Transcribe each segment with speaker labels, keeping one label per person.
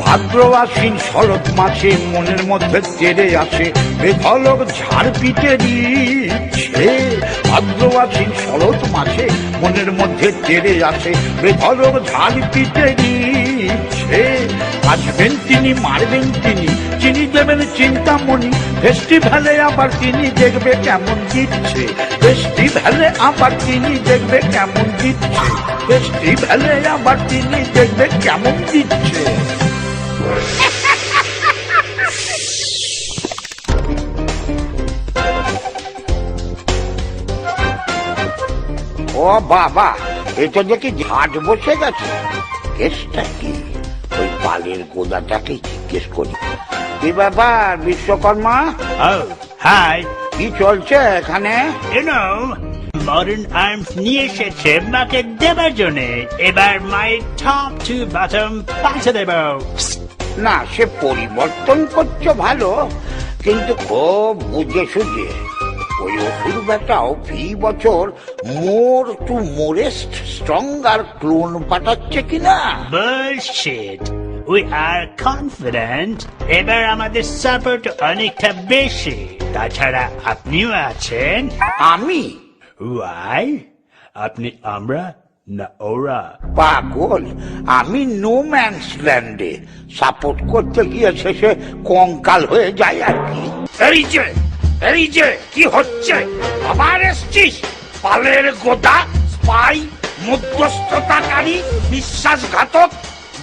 Speaker 1: ভাদ্র আশ্বিন শরৎ মাসে মনের মধ্যে তেড়ে আসে বেধলক ঝাড় পিটে দিচ্ছে। ভাদ্র আশ্বিন শরৎ মাসে মনের মধ্যে তেড়ে আসে বেধলক ঝাড় পিটে দিচ্ছে। আসবেন তিনি, মারবেন তিনি, চিনি দেবেন চিন্তামণি, ফেস্টিভ্যালে আবার তিনি দেখবে কেমন দিচ্ছে। ফেস্টিভ্যালে আবার তিনি দেখবে কেমন দিচ্ছে। ফেস্টিভ্যালে আবার তিনি দেখবে কেমন দিচ্ছে। ও বাবা, এটা দেখি ঝাঁট বসে গেছে। কেসটা কি? ওই পালের গোদাটাকে জিজ্ঞেস করি। কি ব্যাপার বিশ্বকর্মা?
Speaker 2: হাই,
Speaker 1: কি চলছে এখানে?
Speaker 2: মডার্ন আর্মস নিয়ে এসেছে মাকে দেবার জন্য। এবার মায়ের টপ টু বটম পাল্টে দেব।
Speaker 1: না, সে পরিবর্তন করছো ভালো, কিন্তু খুব বুঝে সুঝে। ওই অসুর বেটাও ফি বছর মোর টু মোরেস্ট স্ট্রঙ্গার ক্লোন পাঠাচ্ছে কিনা?
Speaker 2: Bullshit. We are confident. এবার আমাদের সাপোর্ট অনেকটা বেশি। তাছাড়া আপনিও আছেন।
Speaker 1: আমি?
Speaker 2: Why? আপনি আমরা না ওরা?
Speaker 1: পাগল, আমি নো ম্যানস ল্যান্ডে সাপোর্ট করতে গিয়ে শেষে কঙ্কাল হয়ে যায় আর কি।
Speaker 3: এই যে কি হচ্ছে? আবার এসছিস? পালের গোদা, স্পাই, মধ্যস্থতাকারী, বিশ্বাসঘাতক।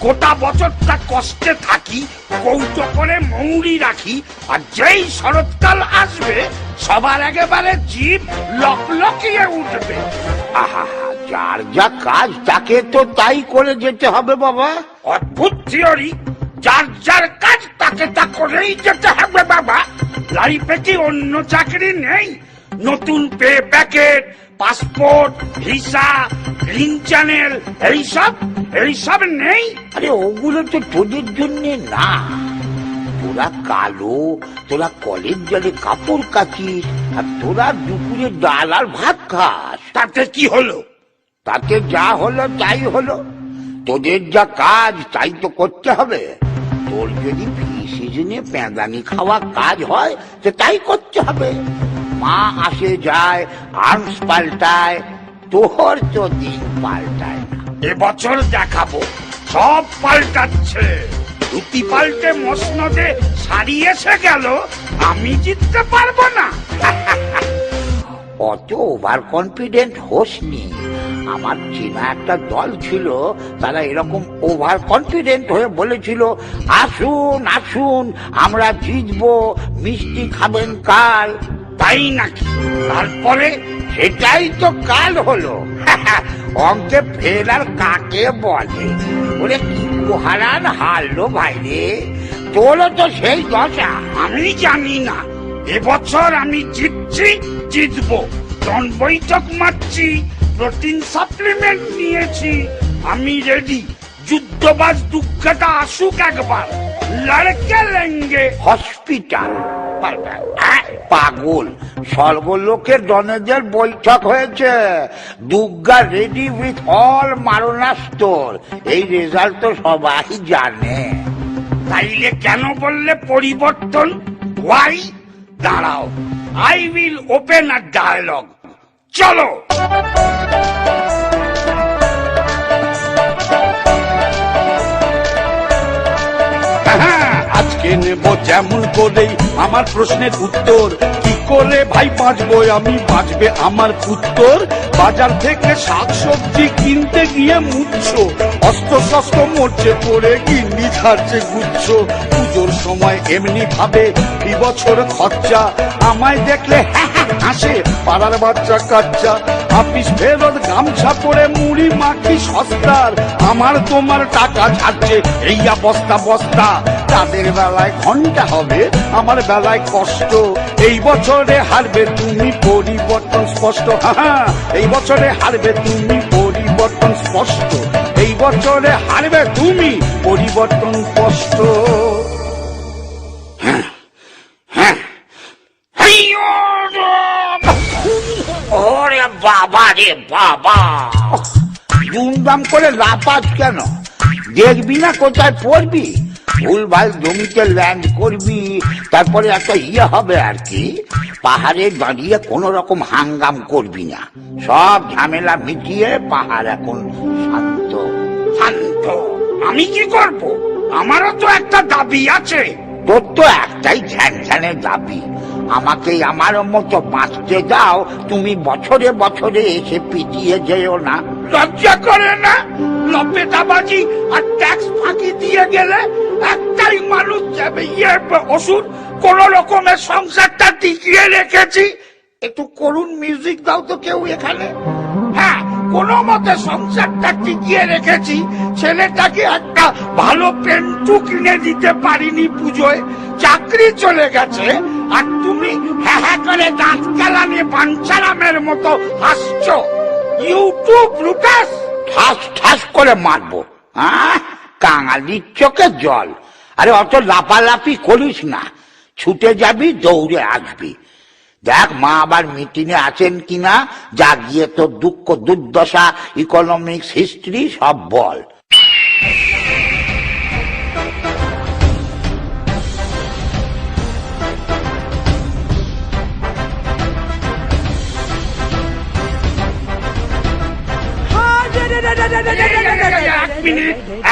Speaker 3: গোটা বছরটা কষ্টে থাকি, কৌটো করে মৌরি রাখি, আর যেই শরৎকাল আসবে সবার একেবারে জীব লকলকিয়ে উঠবে।
Speaker 1: আহা, যার যা কাজ তাকে তো তাই করে যেতে হবে বাবা।
Speaker 3: অদ্ভুত থিওরি। যার যার কাজ তাকে তা করেই যেতে হবে বাবা। লাইফে কি অন্য চাকরি নেই? নতুন pay packet, passport, visa, green channel, এইসব নেই?
Speaker 1: আরে ওগুলো তো তোদের জন্য না। তোরা কালো, তোরা কলের জলে কাপড় কাচিস, আর তোরা দুপুরে ডাল আর ভাত খাস।
Speaker 3: তাতে কি হলো?
Speaker 1: তাতে যা হলো তাই হলো। তোদের যা কাজ তাই তো করতে হবে। তোর যদি ফি সিজনে পেঁদানি খাওয়া কাজ হয় তো তাই করতে হবে। মা আসে যায়, আর্মস পাল্টায়, তোর তো দিন পাল্টায় না।
Speaker 3: এবছর দেখাবো, সব পাল্টাচ্ছে। ধুতি পাল্টে মসনদে শাড়ি এসে গেল, আমি জিততে পারবো না।
Speaker 1: অত ওভার কনফিডেন্ট হোসনি। আমার চেনা একটা দল ছিল, তারা এরকম ওভার কনফিডেন্ট হয়ে বলেছিল, আসুন আসুন আমরা জিতবো, মিষ্টি খাবেন কাল।
Speaker 3: তাই নাকি? তারপরে?
Speaker 1: সেটাই তো কাল হলো। অঙ্কে ফেল আর কাকে বলে? ওরে কি হারান হারলো ভাই রে, তোরও তো সেই দশা।
Speaker 3: আমি জানি না, এবছর আমি জিতবো। জন বৈঠক মারছি, প্রোটিন সাপ্লিমেন্ট নিয়েছি, আমি রেডি। যুদ্ধবাজ দুঃখটা আসুক একবার, লড়কে লেঙ্গে।
Speaker 1: হসপিটাল? পাগল, স্বর্গলোকের ডনেদের বৈঠক হয়েছে। দুর্গা রেডি উইথ অল মারণাস্ত্র। এই রেজাল্ট তো সবাই জানে।
Speaker 3: তাইলে কেন বললে পরিবর্তন? ওয়াই? দাঁড়াও, I will open a dialogue. চলো।
Speaker 4: আজকে নেব যেমন করেই আমার প্রশ্নের উত্তর। কি করে ভাই বাঁচবো আমি, বাঁচবে আমার উত্তর? বাজার থেকে শাকসবজি কিনতে গিয়ে মুচ্ছ, অস্ত্র শস্ত্র মরছে পড়ে, গিন্নি ছাড়ছে গুচ্ছ। পুজোর সময় এমনি ভাবে বছর খরচা, আমায় দেখলে হাসে পাড়ার বাচ্চা কাচ্চা। আপিস ফেরত গামছা পরে মুড়ি মাখি সস্তার, আমার তোমার টাকা ছাড়ছে এইয়া বস্তা বস্তা। তাদের বেলায় ঘন্টা হবে, আমার বেলায় কষ্ট। এই বছরে হারবে তুমি, পরিবর্তন স্পষ্ট। এই বছরে হারবে তুমি, পরিবর্তন স্পষ্ট। এই বছরে হারবে তুমি, পরিবর্তন স্পষ্ট।
Speaker 3: ওরে বাবা রে বাবা,
Speaker 1: দুমদাম করে লাপাজ কেন? দেখবি না কোথায় পড়বি? ভুলভাল জমিতে ল্যান্ড করবি, তারপরে একটা হবে আর কি। পাহাড়ে দাঁড়িয়ে কোনো রকম হাঙ্গাম করবি না, সব ঝামেলা মিটিয়ে পাহাড় এখন শান্ত।
Speaker 3: শান্ত? আমি কি করব? আমারও তো একটা দাবি আছে।
Speaker 1: তোর তো একটাই ঝ্যান ঝ্যানের দাবি, আমাকে আমার মতো বাঁচতে দাও, তুমি বছরে বছরে এসে পিটিয়ে যেও না।
Speaker 3: লজ্জা করে না? লপেটাবাজি আর ট্যাক্স ফাঁকি দিয়ে গেলে একটাই মানুষ যাবে, ওষুধ কোন রকমের সংসারটা টিকিয়ে রেখেছি।
Speaker 1: একটু করুণ মিউজিক দাও তো কেউ এখানে।
Speaker 3: হ্যাঁ, কোন মতে সংসারটা টিকিয়ে রেখেছি। ছেলেটাকে একটা ভালো পেন্টু কিনে দিতে পারিনি পুজোয়, চাকরি চলে গেছে, আর তুমি হ্যাঁ হ্যাঁ করে দাঁত কেলানি বাঞ্ছারামের মতো হাসছো। YouTube Brutus.
Speaker 1: ঠাস ঠাস করে মারবো, হ্যাঁ? কাঙালির চোখে জল। আরে অত লাফালাফি করিস না, ছুটে যাবি, দৌড়ে আসবি। দেখ মা আবার মিটিংয়ে আছেন কিনা, যা গিয়ে তোর দুঃখ দুর্দশা, ইকোনমিক্স, হিস্ট্রি সব বল।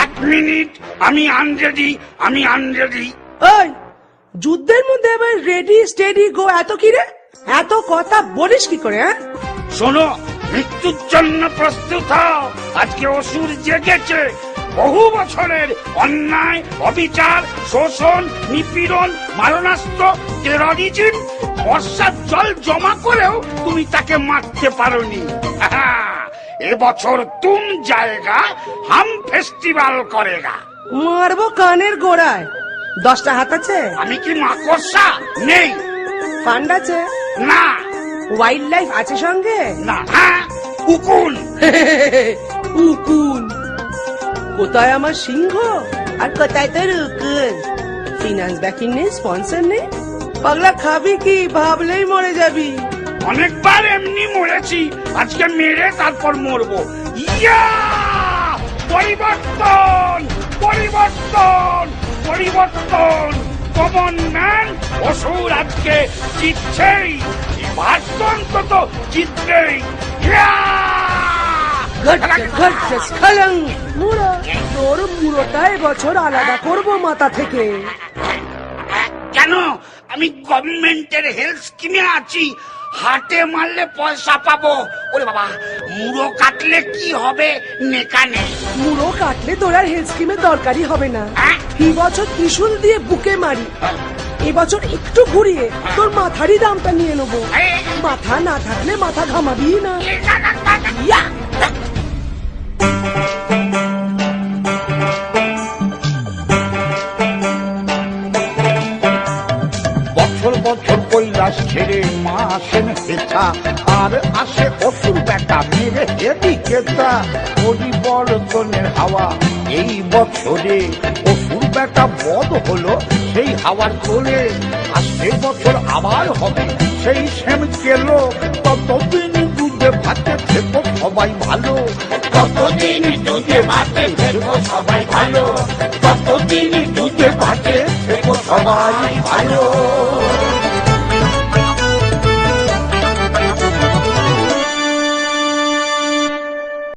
Speaker 3: এক মিনিট, আমি আনরেডি, আমি আনরেডি।
Speaker 5: ওই যুদ্ধের মধ্যে আবার রেডি স্টেডি গো, এত কি রে? এত কথা বলিস কি করে? হ্যাঁ,
Speaker 3: শোনো, মৃত্যুর জন্য প্রস্তুত হও। আজকে অসুর জেগেছে। বহু বছরের অন্যায়, অবিচার, শোষণ, নিপীড়ন, মারণাস্ত্র, টেররিজম, বর্ষার জল জমা করেও তুমি তাকে মারতে পারোনি। এবছর তুম জায়গা হাম ফেস্টিভ্যাল করেগা।
Speaker 5: মারবো কানের গোড়ায়। 10টা হাত আছে?
Speaker 3: আমি কি মাকড়সা? নেই।
Speaker 5: ফান্ড আছে?
Speaker 3: না।
Speaker 5: ওয়াইল্ড লাইফ আছে সঙ্গে?
Speaker 3: না। হ্যাঁ, উকুন।
Speaker 5: উকুন? কোথায় আমার সিংহ আর কোথায় তোর উকুন? ফিনান্স ব্যাকিং নেই, স্পন্সর নেই। পাগলা খাবি কি? ভাবলেই মরে যাবি।
Speaker 3: অনেকবার এমনি মরেছি, আজকে মেরে তারপর মরবো। ইয়া! পরিবর্তন, পরিবর্তন, পরিবর্তন। কমন ম্যান অসুর আজকে জিতছেই, এবার তো অন্তত জিতবেই। ইয়া!
Speaker 5: তোর মুড়োটা এবছর আলাদা করবো মাথা থেকে।
Speaker 3: কেন? আমি গভর্নমেন্টের হেলথ স্কিমে আছি, হাটে মারলে পয়সা পাবো। ওরে বাবা, মুড়ো কাটলে কি হবে? নেকা নেই।
Speaker 5: মুড়ো কাটলে তোর আর হেলথ স্কিমের দরকারই হবে না।
Speaker 3: হ্যাঁ?
Speaker 5: এই বছর ত্রিশুল দিয়ে বুকে মারি, এবছর একটু ঘুরিয়ে তোর মাথারই দামটা নিয়ে নেবো। মাথা না থাকলে মাথা ঘামাবি না। ইয়া!
Speaker 1: বছর বছর কৈলাস ছেড়ে মা আসেন হেথা, আর আসে অসুর বেটা মেরে হেবি কেতা। পরিবর্তনের হাওয়া এই বছরে, অসুর বেটা বধ হলো সেই হাওয়ার তোলে। আসছে বছর আবার হবে সেই সেম কেলো, ততদিন দুধে ভাতে থেকো সবাই ভালো। ততদিন দুধে ভাতে থেকো সবাই ভালো, ততদিন দুধে ভাতে থেকো সবাই ভালো।